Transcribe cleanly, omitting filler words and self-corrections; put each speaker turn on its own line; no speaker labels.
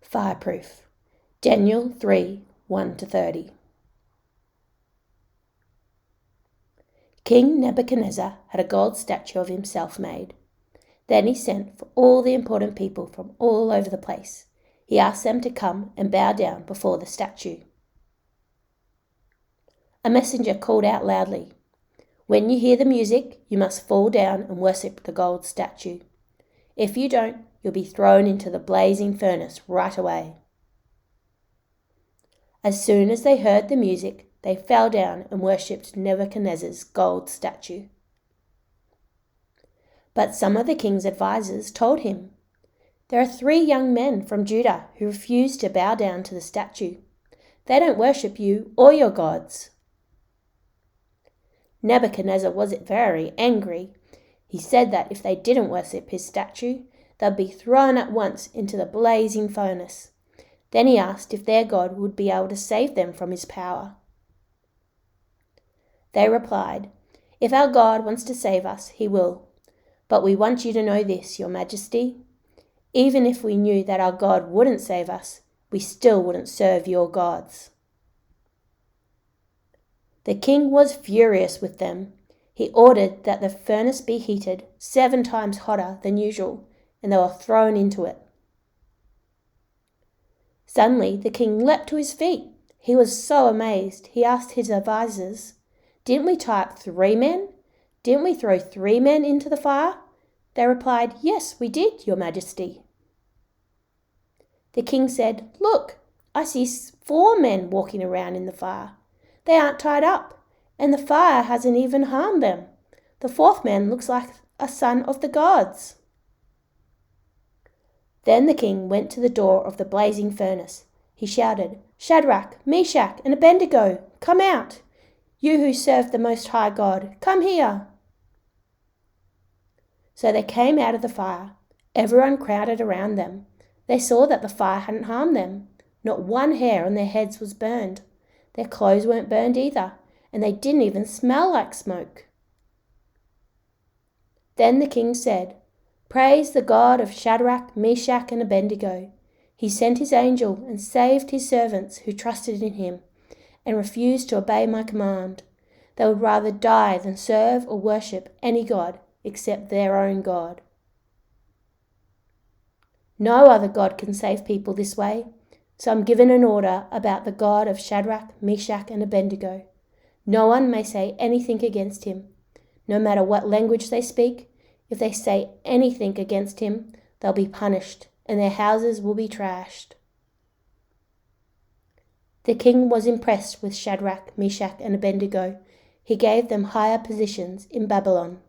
Fireproof. Daniel 3, 1-30. King Nebuchadnezzar had a gold statue of himself made. Then he sent for all the important people from all over the place. He asked them to come and bow down before the statue. A messenger called out loudly, "When you hear the music, you must fall down and worship the gold statue. If you don't, you'll be thrown into the blazing furnace right away." As soon as they heard the music, they fell down and worshipped Nebuchadnezzar's gold statue. But some of the king's advisers told him, "There are 3 young men from Judah who refuse to bow down to the statue. They don't worship you or your gods." Nebuchadnezzar was very angry. He said that if they didn't worship his statue, they'd be thrown at once into the blazing furnace. Then he asked if their God would be able to save them from his power. They replied, "If our God wants to save us, he will. But we want you to know this, your majesty. Even if we knew that our God wouldn't save us, we still wouldn't serve your gods." The king was furious with them. He ordered that the furnace be heated 7 times hotter than usual, and they were thrown into it. Suddenly, the king leapt to his feet. He was so amazed. He asked his advisers, "Didn't we tie up 3 men? Didn't we throw 3 men into the fire?" They replied, "Yes, we did, your majesty." The king said, "Look, I see 4 men walking around in the fire. They aren't tied up, and the fire hasn't even harmed them. The 4th man looks like a son of the gods." Then the king went to the door of the blazing furnace. He shouted, "Shadrach, Meshach, and Abednego, come out! You who serve the Most High God, come here!" So they came out of the fire. Everyone crowded around them. They saw that the fire hadn't harmed them. Not one hair on their heads was burned. Their clothes weren't burned either, and they didn't even smell like smoke. Then the king said, "Praise the God of Shadrach, Meshach, and Abednego. He sent his angel and saved his servants who trusted in him and refused to obey my command. They would rather die than serve or worship any god except their own God. No other God can save people this way, so I'm given an order about the God of Shadrach, Meshach, and Abednego. No one may say anything against him. No matter what language they speak, if they say anything against him, they'll be punished, and their houses will be trashed." The king was impressed with Shadrach, Meshach, and Abednego. He gave them higher positions in Babylon.